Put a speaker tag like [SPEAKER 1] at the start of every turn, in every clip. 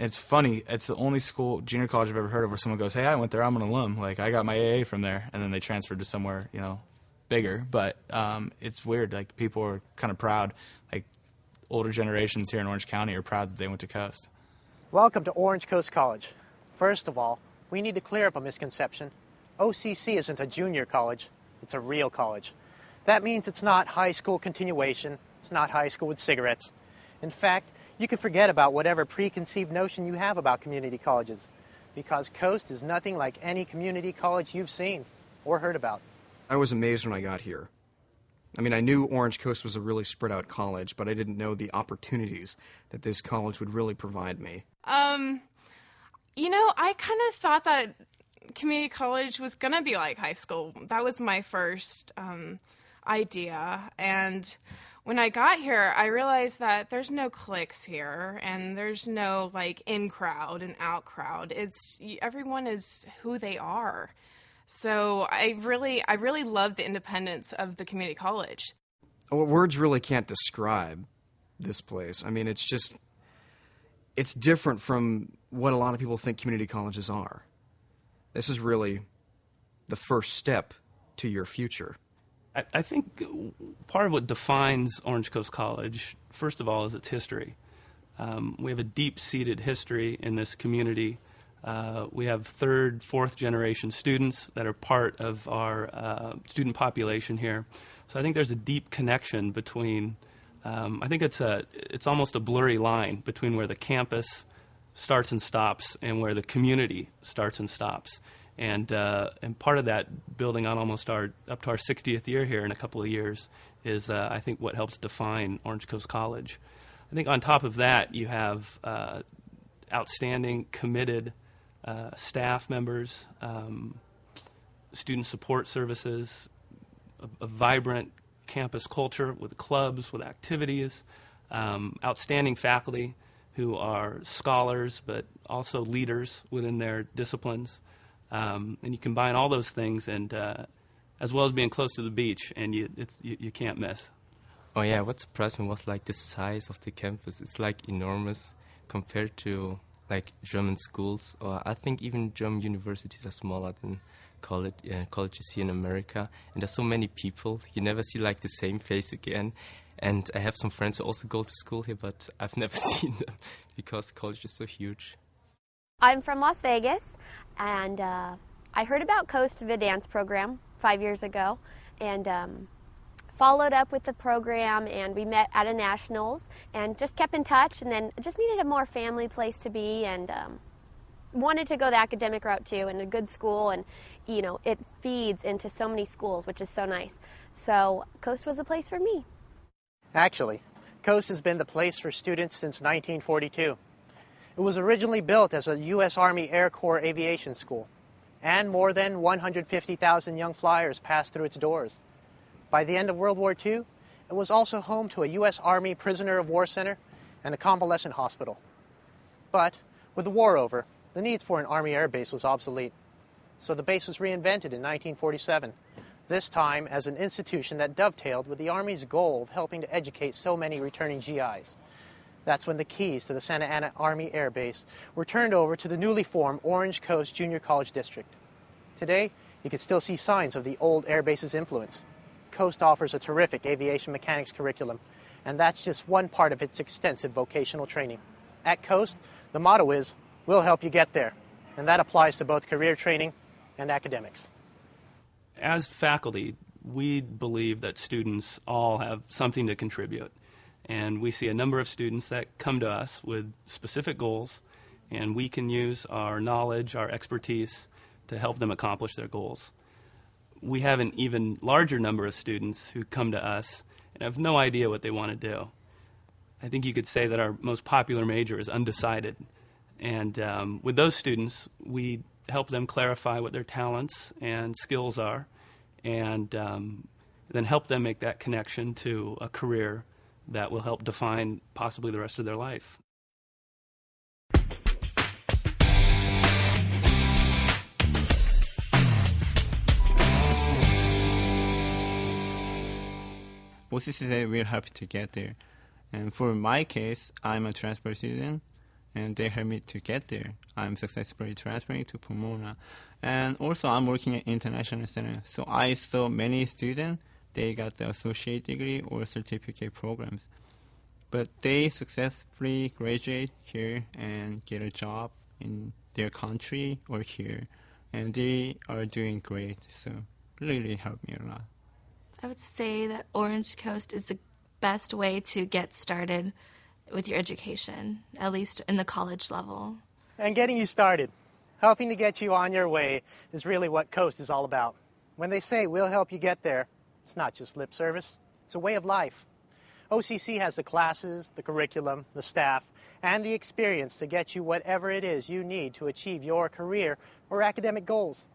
[SPEAKER 1] It's funny. It's the only junior college I've ever heard of where someone goes, "Hey, I went there. I'm an alum. Like, I got my AA from there," and then they transferred to somewhere, bigger. But it's weird. Like, people are kind of proud. Like, older generations here in Orange County are proud that they went to Coast.
[SPEAKER 2] Welcome to Orange Coast College. First of all, we need to clear up a misconception. OCC isn't a junior college. It's a real college. That means it's not high school continuation. It's not high school with cigarettes. In fact, you can forget about whatever preconceived notion you have about community colleges, because Coast is nothing like any community college you've seen or heard about.
[SPEAKER 3] I was amazed when I got here. I mean, I knew Orange Coast was a really spread out college, but I didn't know the opportunities that this college would really provide me.
[SPEAKER 4] I kind of thought that community college was going to be like high school. That was my first idea. And when I got here, I realized that there's no cliques here, and there's no in crowd and out crowd. Everyone is who they are. So I really love the independence of the community college.
[SPEAKER 3] Well, words really can't describe this place. I mean, it's different from what a lot of people think community colleges are. This is really the first step to your future.
[SPEAKER 5] I think part of what defines Orange Coast College, first of all, is its history. We have a deep-seated history in this community. We have third, fourth generation students that are part of our student population here. So I think there's a deep connection between, I think it's almost a blurry line between where the campus starts and stops and where the community starts and stops. And part of that, building on almost up to our 60th year here in a couple of years, is I think what helps define Orange Coast College. I think on top of that, you have outstanding, committed staff members, student support services, a vibrant campus culture with clubs, with activities, outstanding faculty who are scholars but also leaders within their disciplines. And you combine all those things, and as well as being close to the beach, and you can't miss.
[SPEAKER 6] Oh yeah, what surprised me was the size of the campus. It's enormous compared to German schools, or I think even German universities are smaller than colleges here in America. And there's so many people, you never see the same face again. And I have some friends who also go to school here, but I've never seen them because the college is so huge.
[SPEAKER 7] I'm from Las Vegas, and I heard about Coast through the dance program 5 years ago, and followed up with the program, and we met at a nationals and just kept in touch, and then just needed a more family place to be, and wanted to go the academic route too, and a good school, and it feeds into so many schools, which is so nice. So Coast was a place for me.
[SPEAKER 2] Actually, Coast has been the place for students since 1942. It was originally built as a U.S. Army Air Corps aviation school, and more than 150,000 young flyers passed through its doors. By the end of World War II, it was also home to a U.S. Army prisoner of war center and a convalescent hospital. But with the war over, the need for an Army air base was obsolete. So the base was reinvented in 1947, this time as an institution that dovetailed with the Army's goal of helping to educate so many returning GIs. That's when the keys to the Santa Ana Army Air Base were turned over to the newly formed Orange Coast Junior College District. Today, you can still see signs of the old air base's influence. Coast offers a terrific aviation mechanics curriculum, and that's just one part of its extensive vocational training. At Coast, the motto is, "We'll help you get there," and that applies to both career training and academics.
[SPEAKER 5] As faculty, we believe that students all have something to contribute. And we see a number of students that come to us with specific goals, and we can use our knowledge, our expertise, to help them accomplish their goals. We have an even larger number of students who come to us and have no idea what they want to do. I think you could say that our most popular major is undecided. And with those students, we help them clarify what their talents and skills are, and then help them make that connection to a career that will help define possibly the rest of their life.
[SPEAKER 8] OCCA will help to get there. And for my case, I'm a transfer student, and they helped me to get there. I'm successfully transferring to Pomona. And also, I'm working at International Center. So I saw many students, they got the associate degree or certificate programs. But they successfully graduate here and get a job in their country or here. And they are doing great. So really helped me a lot.
[SPEAKER 9] I would say that Orange Coast is the best way to get started with your education, at least in the college level.
[SPEAKER 2] And getting you started, helping to get you on your way is really what Coast is all about. When they say we'll help you get there, it's not just lip service, it's a way of life. OCC has the classes, the curriculum, the staff, and the experience to get you whatever it is you need to achieve your career or academic goals.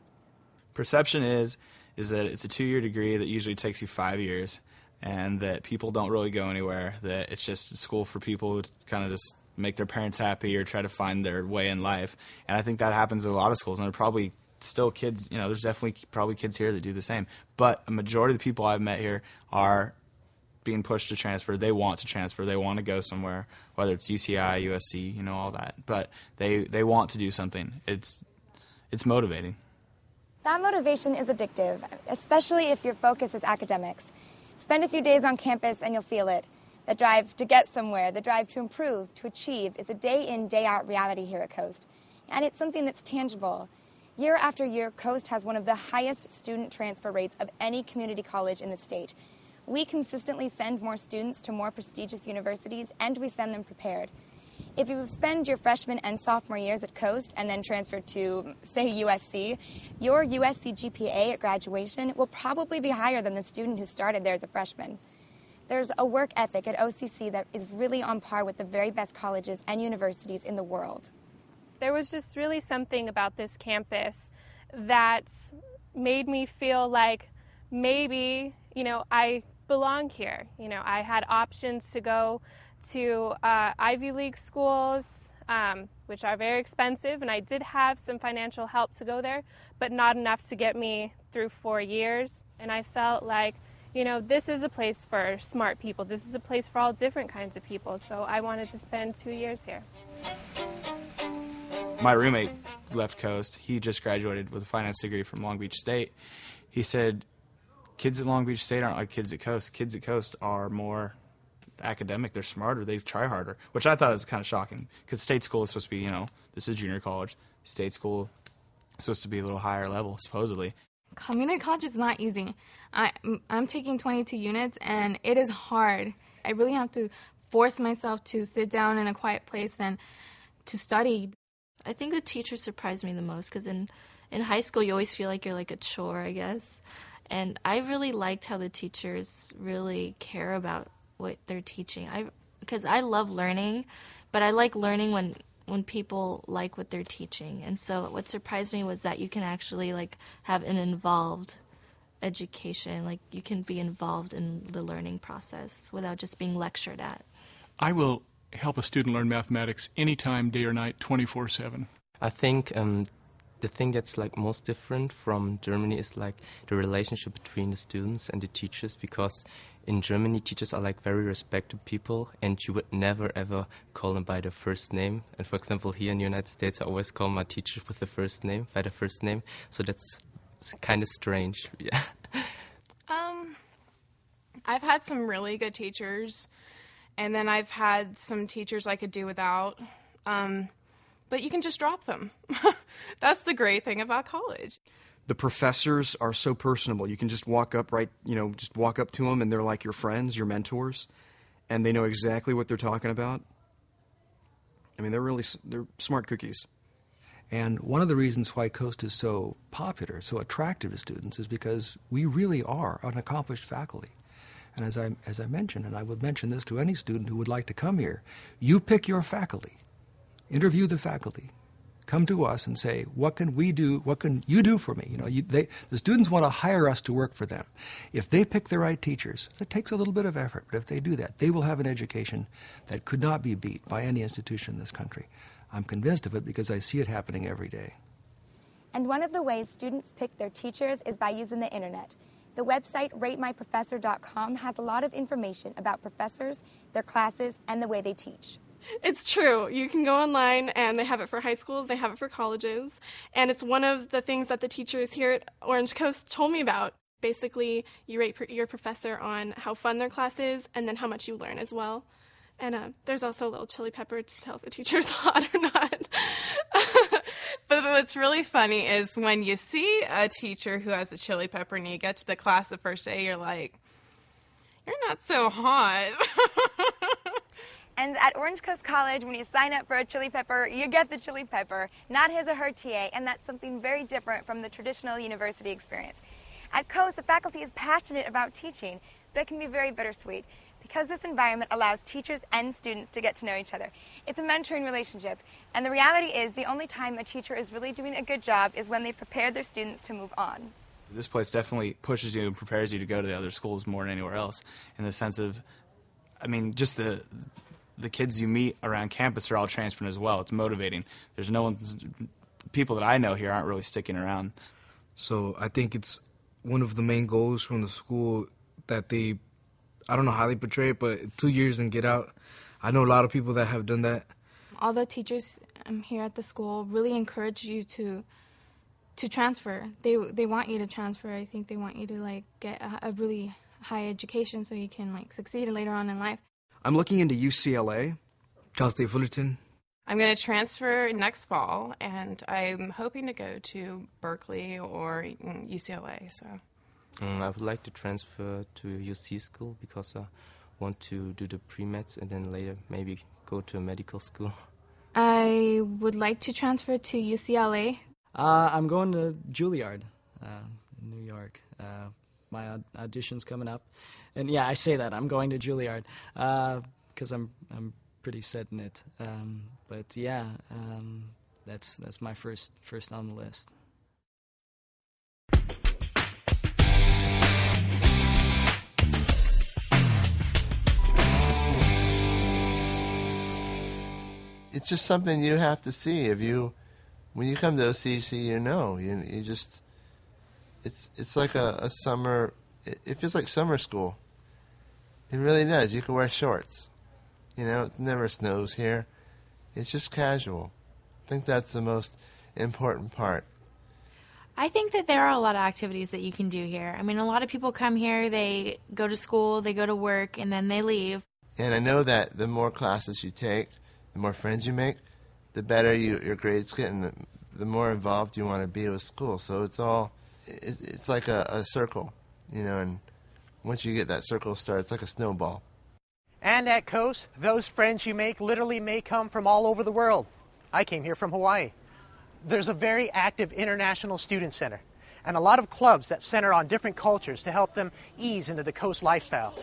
[SPEAKER 1] Perception is that it's a 2-year degree that usually takes you 5 years, and that people don't really go anywhere, that it's just a school for people who kind of just make their parents happy or try to find their way in life. And I think that happens at a lot of schools, and there are probably still kids, there's definitely probably kids here that do the same. But a majority of the people I've met here are being pushed to transfer. They want to transfer. They want to go somewhere, whether it's UCI, USC, all that. But they want to do something. It's motivating.
[SPEAKER 10] That motivation is addictive, especially if your focus is academics. Spend a few days on campus and you'll feel it. The drive to get somewhere, the drive to improve, to achieve, is a day-in, day-out reality here at Coast. And it's something that's tangible. Year after year, Coast has one of the highest student transfer rates of any community college in the state. We consistently send more students to more prestigious universities, and we send them prepared. If you spend your freshman and sophomore years at Coast and then transfer to, say, USC, your USC GPA at graduation will probably be higher than the student who started there as a freshman. There's a work ethic at OCC that is really on par with the very best colleges and universities in the world.
[SPEAKER 11] There was just really something about this campus that made me feel like maybe, I belong here. I had options to go to Ivy League schools, which are very expensive, and I did have some financial help to go there, but not enough to get me through 4 years. And I felt like, this is a place for smart people. This is a place for all different kinds of people, so I wanted to spend 2 years here.
[SPEAKER 1] My roommate left Coast. He just graduated with a finance degree from Long Beach State. He said, kids at Long Beach State aren't like kids at Coast. Kids at Coast are more academic. They're smarter. They try harder, which I thought was kind of shocking because state school is supposed to be, this is junior college. State school is supposed to be a little higher level, supposedly.
[SPEAKER 12] Community college is not easy. I'm taking 22 units, and it is hard. I really have to force myself to sit down in a quiet place and to study.
[SPEAKER 9] I think the teachers surprised me the most because in high school you always feel like you're like a chore, I guess. And I really liked how the teachers really care about what they're teaching. Because I love learning, but I like learning when people like what they're teaching. And so what surprised me was that you can actually have an involved education. You can be involved in the learning process without just being lectured at.
[SPEAKER 13] I will help a student learn mathematics anytime, day or night, 24/7.
[SPEAKER 6] I think the thing that's most different from Germany is the relationship between the students and the teachers, because in Germany teachers are very respected people and you would never ever call them by their first name. And for example, here in the United States I always call my teachers by their first name, so that's kind of strange. Yeah.
[SPEAKER 4] I've had some really good teachers, and then I've had some teachers I could do without. But you can just drop them. That's the great thing about college.
[SPEAKER 3] The professors are so personable. You can just walk up just walk up to them, and they're like your friends, your mentors, and they know exactly what they're talking about. I mean, they're smart cookies.
[SPEAKER 14] And one of the reasons why Coast is so popular, so attractive to students, is because we really are an accomplished faculty. And as I mentioned, and I would mention this to any student who would like to come here, you pick your faculty. Interview the faculty. Come to us and say, what can we do? What can you do for me? The students want to hire us to work for them. If they pick the right teachers, it takes a little bit of effort, but if they do that, they will have an education that could not be beat by any institution in this country. I'm convinced of it because I see it happening every day.
[SPEAKER 10] And one of the ways students pick their teachers is by using the internet. The website ratemyprofessor.com has a lot of information about professors, their classes, and the way they teach.
[SPEAKER 15] It's true. You can go online, and they have it for high schools, they have it for colleges, and it's one of the things that the teachers here at Orange Coast told me about. Basically, you rate your professor on how fun their class is and then how much you learn as well. And there's also a little chili pepper to tell if the teacher's hot or not.
[SPEAKER 4] But what's really funny is when you see a teacher who has a chili pepper and you get to the class the first day, you're like, you're not so hot.
[SPEAKER 10] And at Orange Coast College, when you sign up for a chili pepper, you get the chili pepper, not his or her TA, and that's something very different from the traditional university experience. At Coast, the faculty is passionate about teaching, but it can be very bittersweet because this environment allows teachers and students to get to know each other. It's a mentoring relationship, and the reality is the only time a teacher is really doing a good job is when they prepare their students to move on.
[SPEAKER 1] This place definitely pushes you and prepares you to go to the other schools more than anywhere else, in the sense of, I mean, just the kids you meet around campus are all transferring as well. It's motivating. There's no one, people that I know here aren't really sticking around.
[SPEAKER 16] So I think it's one of the main goals from the school that they, I don't know how they portray it, but 2 years and get out. I know a lot of people that have done that.
[SPEAKER 12] All the teachers here at the school really encourage you to transfer. They want you to transfer. I think they want you to like get a really high education so you can like succeed later on in life.
[SPEAKER 3] I'm looking into UCLA,
[SPEAKER 16] Cal State Fullerton.
[SPEAKER 4] I'm going to transfer next fall, and I'm hoping to go to Berkeley or UCLA. So,
[SPEAKER 6] I would like to transfer to UC school because I want to do the pre-meds and then later maybe go to a medical school.
[SPEAKER 12] I would like to transfer to UCLA.
[SPEAKER 17] I'm going to Juilliard in New York. My audition's coming up. And yeah, I say that. I'm going to Juilliard because I'm pretty set in it. But yeah, that's my first on the list.
[SPEAKER 18] It's just something you have to see. When you come to OCC, you just, it's like a summer. It feels like summer school. It really does. You can wear shorts. It never snows here. It's just casual. I think that's the most important part.
[SPEAKER 19] I think that there are a lot of activities that you can do here. I mean, a lot of people come here, they go to school, they go to work, and then they leave.
[SPEAKER 18] And I know that the more classes you take, the more friends you make, the better your grades get, and the more involved you want to be with school. So it's like a circle, and once you get that circle started, it's like a snowball.
[SPEAKER 2] And at Coast, those friends you make literally may come from all over the world. I came here from Hawaii. There's a very active international student center and a lot of clubs that center on different cultures to help them ease into the Coast lifestyle.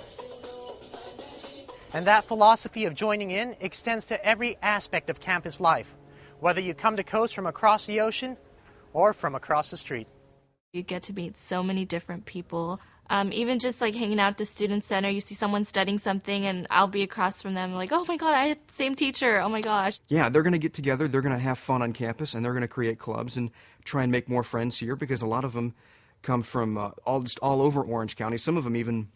[SPEAKER 2] And that philosophy of joining in extends to every aspect of campus life, whether you come to Coast from across the ocean or from across the street.
[SPEAKER 9] You get to meet so many different people. Even just like hanging out at the student center, you see someone studying something and I'll be across from them like, oh my God, I had the same teacher. Oh my gosh.
[SPEAKER 3] Yeah, they're going to get together, they're going to have fun on campus, and they're going to create clubs and try and make more friends here because a lot of them come from all over Orange County, some of them even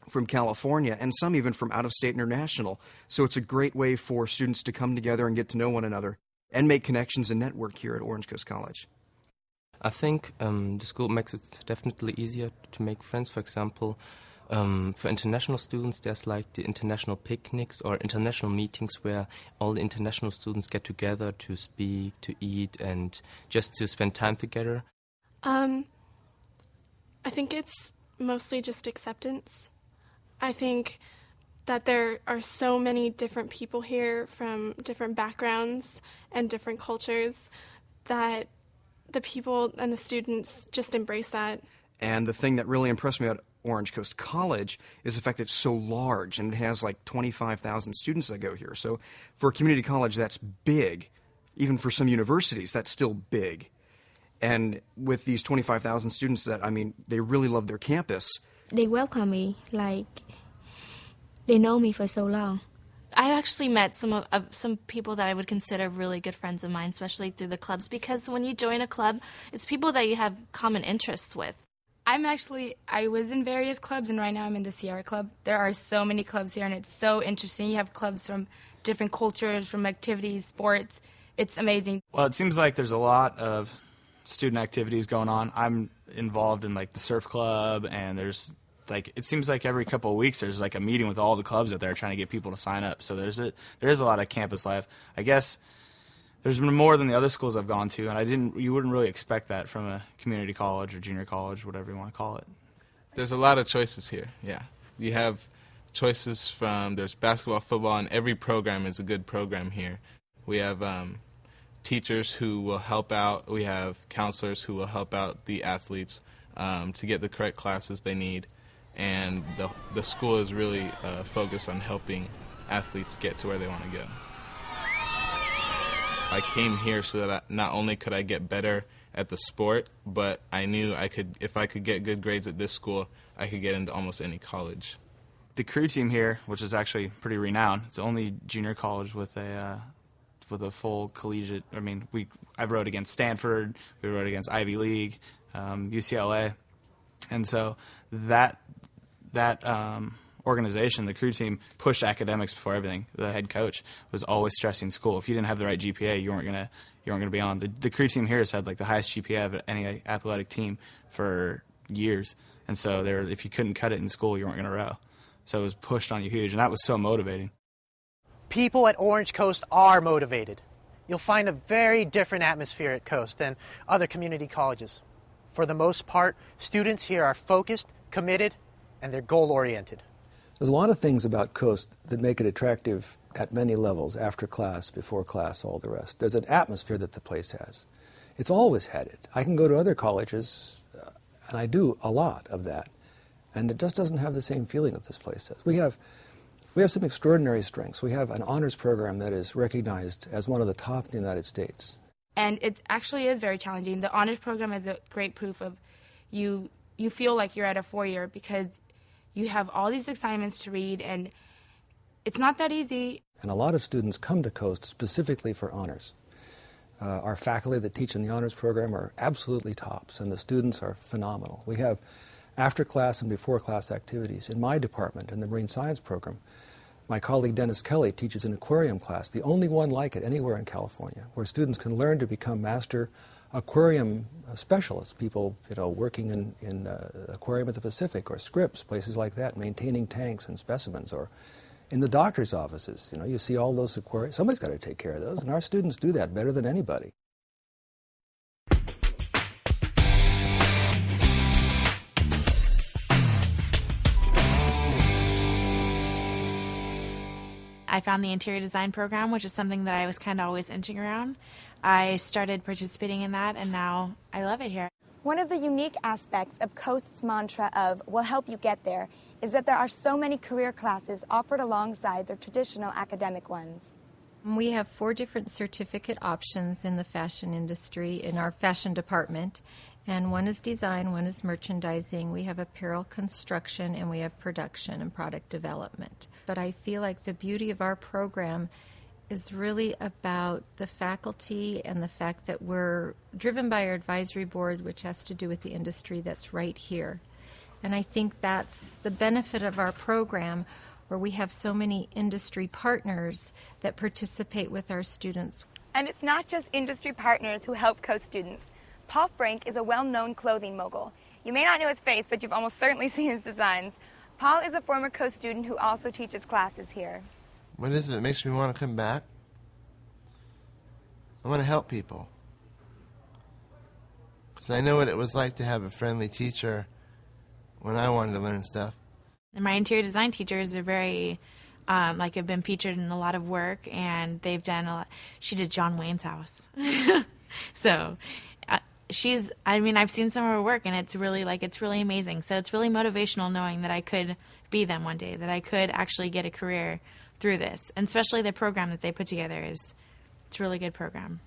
[SPEAKER 3] from California, and some even from out-of-state international. So it's a great way for students to come together and get to know one another and make connections and network here at Orange Coast College.
[SPEAKER 6] I think the school makes it definitely easier to make friends. For example, for international students, there's like the international picnics or international meetings where all the international students get together to speak, to eat, and just to spend time together.
[SPEAKER 15] I think it's mostly just acceptance. I think that there are so many different people here from different backgrounds and different cultures that the people and the students just embrace that.
[SPEAKER 3] And the thing that really impressed me about Orange Coast College is the fact that it's so large and it has like 25,000 students that go here. So for a community college, that's big. Even for some universities, that's still big. And with these 25,000 students they really love their campus.
[SPEAKER 20] They welcome me like they know me for so long.
[SPEAKER 9] I actually met some people that I would consider really good friends of mine, especially through the clubs, because when you join a club, it's people that you have common interests with.
[SPEAKER 21] I was in various clubs, and right now I'm in the Sierra Club. There are so many clubs here, and it's so interesting. You have clubs from different cultures, from activities, sports. It's amazing.
[SPEAKER 1] Well, it seems like there's a lot of student activities going on. I'm involved in like the surf club, and there's like, it seems like every couple of weeks there's like a meeting with all the clubs out there trying to get people to sign up. So there is a lot of campus life. I guess there's been more than the other schools I've gone to, and you wouldn't really expect that from a community college or junior college, whatever you want to call it.
[SPEAKER 22] There's a lot of choices here, yeah. You have choices from, there's basketball, football, and every program is a good program here. We have teachers who will help out. We have counselors who will help out the athletes to get the correct classes they need. And the school is really focused on helping athletes get to where they want to go. I came here so that not only could I get better at the sport, but I knew if I could get good grades at this school, I could get into almost any college.
[SPEAKER 1] The crew team here, which is actually pretty renowned, it's the only junior college with a full collegiate. I mean, I've rowed against Stanford, we rowed against Ivy League, UCLA, and so that organization, the crew team, pushed academics before everything. The head coach was always stressing school. If you didn't have the right GPA, you weren't gonna be on. The crew team here has had like the highest GPA of any athletic team for years, and so if you couldn't cut it in school, you weren't gonna row. So it was pushed on you huge, and that was so motivating.
[SPEAKER 2] People at Orange Coast are motivated. You'll find a very different atmosphere at Coast than other community colleges. For the most part, students here are focused, committed, and they're goal-oriented.
[SPEAKER 14] There's a lot of things about Coast that make it attractive at many levels, after class, before class, all the rest. There's an atmosphere that the place has. It's always had it. I can go to other colleges, and I do a lot of that, and it just doesn't have the same feeling that this place has. We have some extraordinary strengths. We have an honors program that is recognized as one of the top in the United States.
[SPEAKER 21] And it actually is very challenging. The honors program is a great proof of you feel like you're at a four-year because you have all these assignments to read, and it's not that easy.
[SPEAKER 14] And a lot of students come to Coast specifically for honors. Our faculty that teach in the honors program are absolutely tops, and the students are phenomenal. We have after-class and before-class activities. In my department, in the marine science program, my colleague Dennis Kelly teaches an aquarium class, the only one like it anywhere in California, where students can learn to become master aquarium specialists, people working in Aquarium of the Pacific or Scripps, places like that, maintaining tanks and specimens, or in the doctor's offices. You see all those aquariums. Somebody's got to take care of those, and our students do that better than anybody.
[SPEAKER 12] I found the interior design program, which is something that I was kind of always inching around. I started participating in that, and now I love it here.
[SPEAKER 10] One of the unique aspects of Coast's mantra of "we'll help you get there" is that there are so many career classes offered alongside their traditional academic ones.
[SPEAKER 23] We have 4 different certificate options in the fashion industry in our fashion department, and one is design, one is merchandising, we have apparel construction, and we have production and product development. But I feel like the beauty of our program is really about the faculty and the fact that we're driven by our advisory board, which has to do with the industry that's right here. And I think that's the benefit of our program, where we have so many industry partners that participate with our students.
[SPEAKER 10] And it's not just industry partners who help Coast students. Paul Frank is a well-known clothing mogul. You may not know his face, but you've almost certainly seen his designs. Paul is a former Coast student who also teaches classes here.
[SPEAKER 18] What is it that makes me want to come back? I want to help people. Because I know what it was like to have a friendly teacher when I wanted to learn stuff.
[SPEAKER 12] And my interior design teachers are very, have been featured in a lot of work, and they've done a lot. She did John Wayne's house. So I've seen some of her work, and it's really amazing. So it's really motivational knowing that I could be them one day, that I could actually get a career through this. And especially the program that they put together it's a really good program.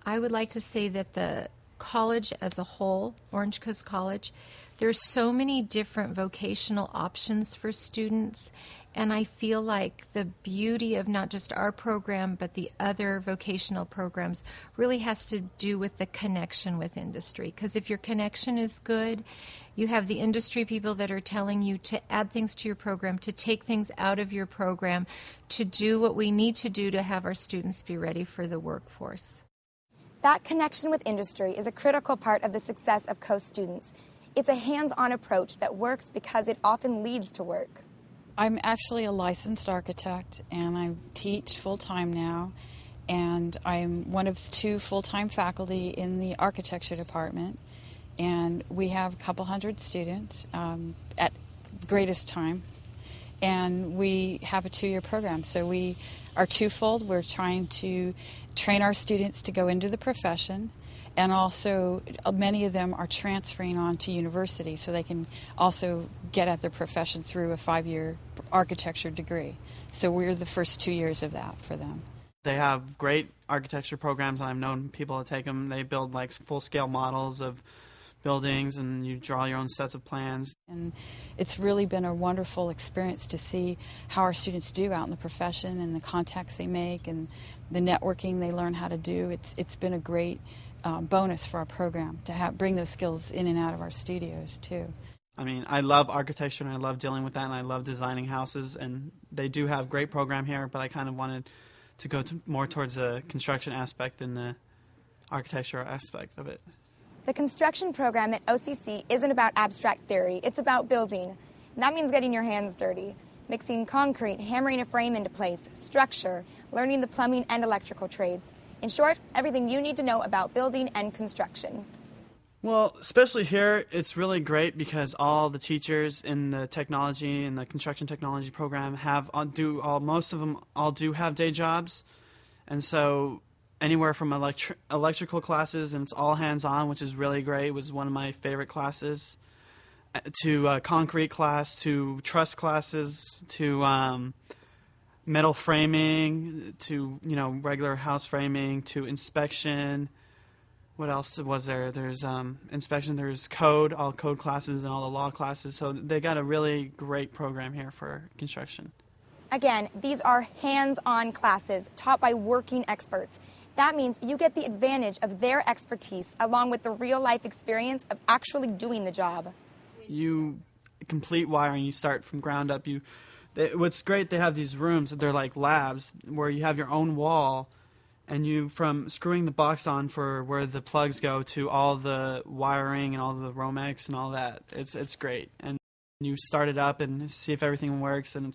[SPEAKER 23] I would like to say that the college as a whole, Orange Coast College, there's so many different vocational options for students, And I feel like the beauty of not just our program, but the other vocational programs really has to do with the connection with industry. Because if your connection is good, you have the industry people that are telling you to add things to your program, to take things out of your program, to do what we need to do to have our students be ready for the workforce.
[SPEAKER 10] That connection with industry is a critical part of the success of Coast students. It's a hands-on approach that works because it often leads to work.
[SPEAKER 5] I'm actually a licensed architect, and I teach full-time now, and I'm one of 2 full-time faculty in the architecture department, and we have a couple hundred students at greatest time, and we have a 2-year program. So we are twofold. We're trying to train our students to go into the profession, and also many of them are transferring on to university so they can also get at their profession through a 5-year architecture degree. So we're the first 2 years of that for them.
[SPEAKER 7] They have great architecture programs, and I've known people that take them. They build like full-scale models of buildings, and you draw your own sets of plans.
[SPEAKER 5] And it's really been a wonderful experience to see how our students do out in the profession and the contacts they make and the networking they learn how to do. It's been a great bonus for our program to bring those skills in and out of our studios too.
[SPEAKER 7] I mean, I love architecture and I love dealing with that, and I love designing houses, and they do have a great program here, but I kind of wanted to go more towards the construction aspect than the architecture aspect of it.
[SPEAKER 10] The construction program at OCC isn't about abstract theory, it's about building. And that means getting your hands dirty, mixing concrete, hammering a frame into place, structure, learning the plumbing and electrical trades. In short, everything you need to know about building and construction.
[SPEAKER 7] Well, especially here, it's really great because all the teachers in the technology and the construction technology program most of them do have day jobs, and so anywhere from electrical classes, and it's all hands-on, which is really great. It was one of my favorite classes, to concrete class, to truss classes, to metal framing, to regular house framing, to inspection. What else was there? There's inspection, there's code, all code classes and all the law classes. So they got a really great program here for construction.
[SPEAKER 10] Again, these are hands-on classes taught by working experts. That means you get the advantage of their expertise along with the real-life experience of actually doing the job.
[SPEAKER 7] You complete wiring, you start from ground up. What's great, they have these rooms, they're like labs, where you have your own wall, and you, from screwing the box on for where the plugs go to all the wiring and all the Romex and all that, it's great. And you start it up and see if everything works, and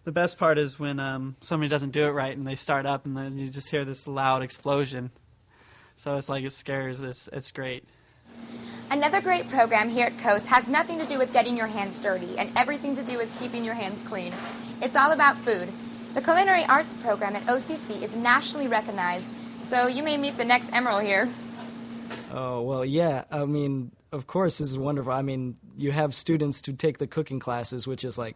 [SPEAKER 7] the best part is when somebody doesn't do it right and they start up and then you just hear this loud explosion. So it's like it scares, it's great.
[SPEAKER 10] Another great program here at Coast has nothing to do with getting your hands dirty and everything to do with keeping your hands clean. It's all about food. The Culinary Arts program at OCC is nationally recognized, so you may meet the next Emerald here.
[SPEAKER 17] Oh, well, yeah. I mean, of course, this is wonderful. I mean, you have students to take the cooking classes, which is like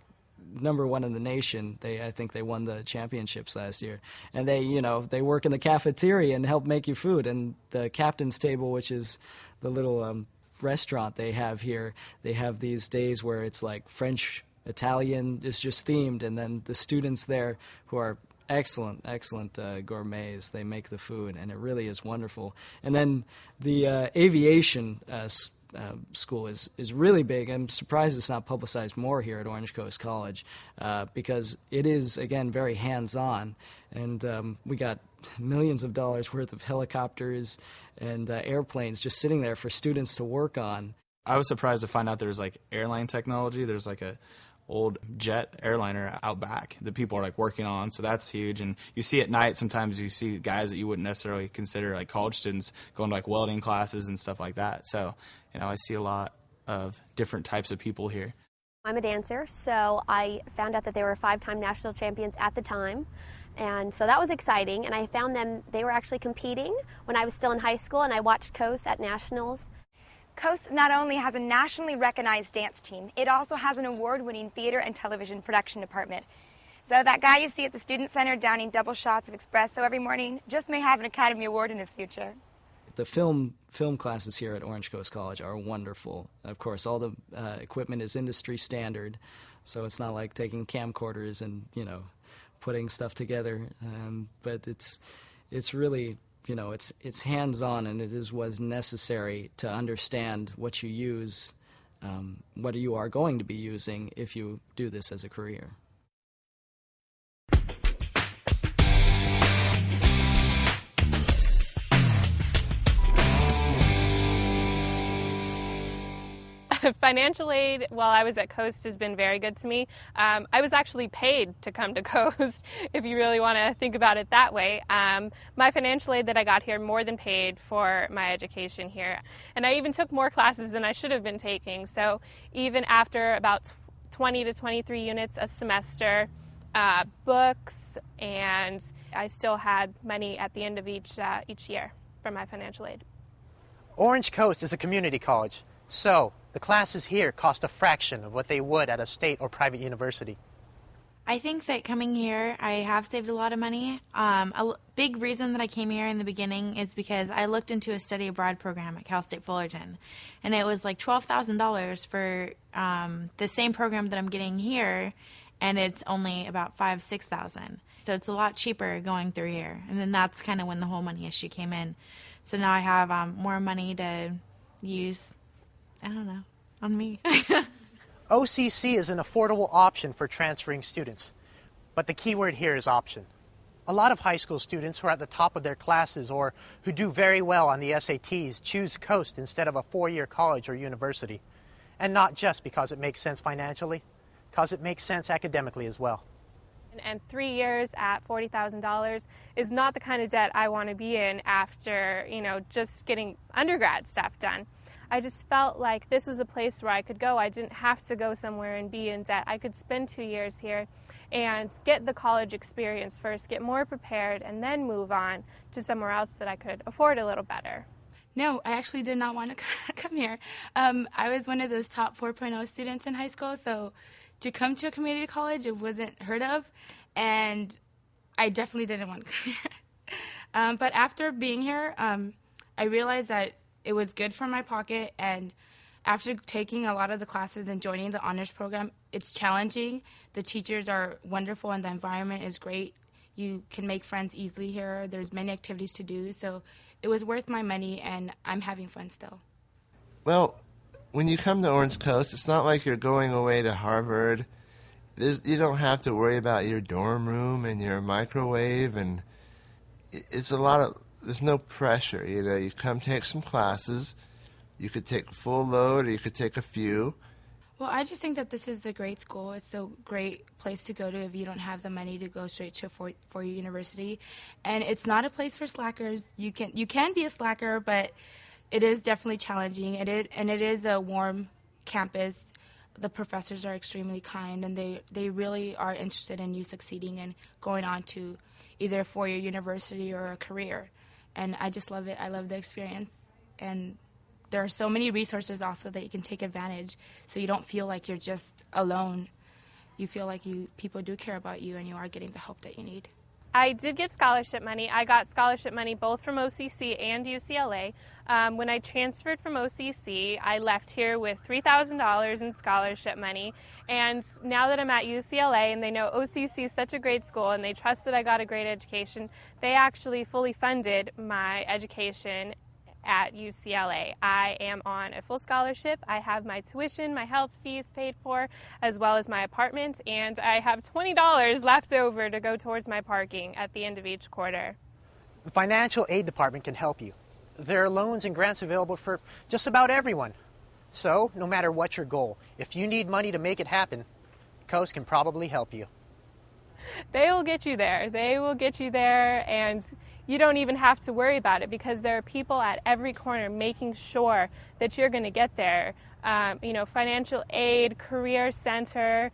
[SPEAKER 17] #1 in the nation. I think they won the championships last year. And they work in the cafeteria and help make you food. And the captain's table, which is the little restaurant they have here, they have these days where it's like French, Italian is just themed, and then the students there who are excellent gourmets, they make the food, and it really is wonderful. And then the aviation school is really big. I'm surprised it's not publicized more here at Orange Coast College because it is, again, very hands-on, and we got millions of dollars worth of helicopters and airplanes just sitting there for students to work on.
[SPEAKER 1] I was surprised to find out there's like airline technology. There's like a old jet airliner out back that people are like working on, so that's huge. And you see at night sometimes you see guys that you wouldn't necessarily consider like college students going to like welding classes and stuff like that. So I see a lot of different types of people here.
[SPEAKER 8] I'm a dancer, so I found out that they were 5-time national champions at the time, and so that was exciting. And I found they were actually competing when I was still in high school, and I watched Coast at nationals.
[SPEAKER 10] Coast not only has a nationally recognized dance team, it also has an award-winning theater and television production department. So that guy you see at the Student Center downing double shots of espresso every morning just may have an Academy Award in his future.
[SPEAKER 17] the film classes here at Orange Coast College are wonderful. Of course, all the equipment is industry standard, so it's not like taking camcorders and putting stuff together. But it's really it's hands-on, and was necessary to understand what you use, what you are going to be using if you do this as a career.
[SPEAKER 11] Financial aid while I was at Coast has been very good to me. I was actually paid to come to Coast, if you really want to think about it that way. My financial aid that I got here more than paid for my education here. And I even took more classes than I should have been taking. So even after about 20 to 23 units a semester, books, and I still had money at the end of each year from my financial aid.
[SPEAKER 2] Orange Coast is a community college, so the classes here cost a fraction of what they would at a state or private university.
[SPEAKER 19] I think that coming here, I have saved a lot of money. A big reason that I came here in the beginning is because I looked into a study abroad program at Cal State Fullerton, and it was like $12,000 for the same program that I'm getting here, and it's only about $5,000-6,000. So it's a lot cheaper going through here, and then that's kind of when the whole money issue came in. So now I have more money to use, I don't know, on me.
[SPEAKER 2] OCC is an affordable option for transferring students, but the key word here is option. A lot of high school students who are at the top of their classes or who do very well on the SATs choose Coast instead of a four-year college or university. And not just because it makes sense financially, because it makes sense academically as well.
[SPEAKER 11] And 3 years at $40,000 is not the kind of debt I want to be in after, just getting undergrad stuff done. I just felt like this was a place where I could go. I didn't have to go somewhere and be in debt. I could spend 2 years here and get the college experience first, get more prepared, and then move on to somewhere else that I could afford a little better.
[SPEAKER 21] No, I actually did not want to come here. I was one of those top 4.0 students in high school, so to come to a community college, it wasn't heard of, and I definitely didn't want to come here. But after being here, I realized that it was good for my pocket, and after taking a lot of the classes and joining the honors program, it's challenging. The teachers are wonderful, and the environment is great. You can make friends easily here. There's many activities to do, so it was worth my money, and I'm having fun still.
[SPEAKER 18] Well, when you come to Orange Coast, it's not like you're going away to Harvard. You don't have to worry about your dorm room and your microwave, and it's a lot of... There's no pressure. You come take some classes. You could take a full load, or you could take a few.
[SPEAKER 21] Well, I just think that this is a great school. It's a great place to go to if you don't have the money to go straight to a four-year university. And it's not a place for slackers. You can be a slacker, but it is definitely challenging. It is a warm campus. The professors are extremely kind, and they really are interested in you succeeding and going on to either a four-year university or a career. And I just love it. I love the experience. And there are so many resources also that you can take advantage, so you don't feel like you're just alone. You feel like people do care about you, and you are getting the help that you need.
[SPEAKER 11] I did get scholarship money. I got scholarship money both from OCC and UCLA. When I transferred from OCC, I left here with $3,000 in scholarship money. And now that I'm at UCLA and they know OCC is such a great school and they trust that I got a great education, they actually fully funded my education at UCLA. I am on a full scholarship. I have my tuition, my health fees paid for, as well as my apartment, and I have $20 left over to go towards my parking at the end of each quarter.
[SPEAKER 2] The financial aid department can help you. There are loans and grants available for just about everyone. So, no matter what your goal, if you need money to make it happen, Coast can probably help you.
[SPEAKER 11] They will get you there. They will get you there, and you don't even have to worry about it because there are people at every corner making sure that you're going to get there. Financial aid, career center,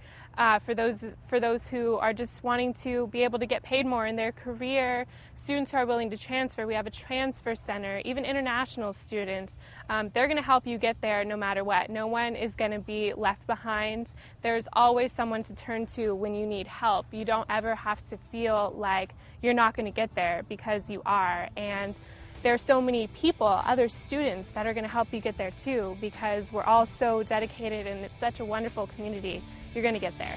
[SPEAKER 11] for those who are just wanting to be able to get paid more in their career, students who are willing to transfer. We have a transfer center, even international students. They're going to help you get there no matter what. No one is going to be left behind. There's always someone to turn to when you need help. You don't ever have to feel like you're not going to get there because you are. And there are so many people, other students, that are going to help you get there too, because we're all so dedicated and it's such a wonderful community. You're going to get there.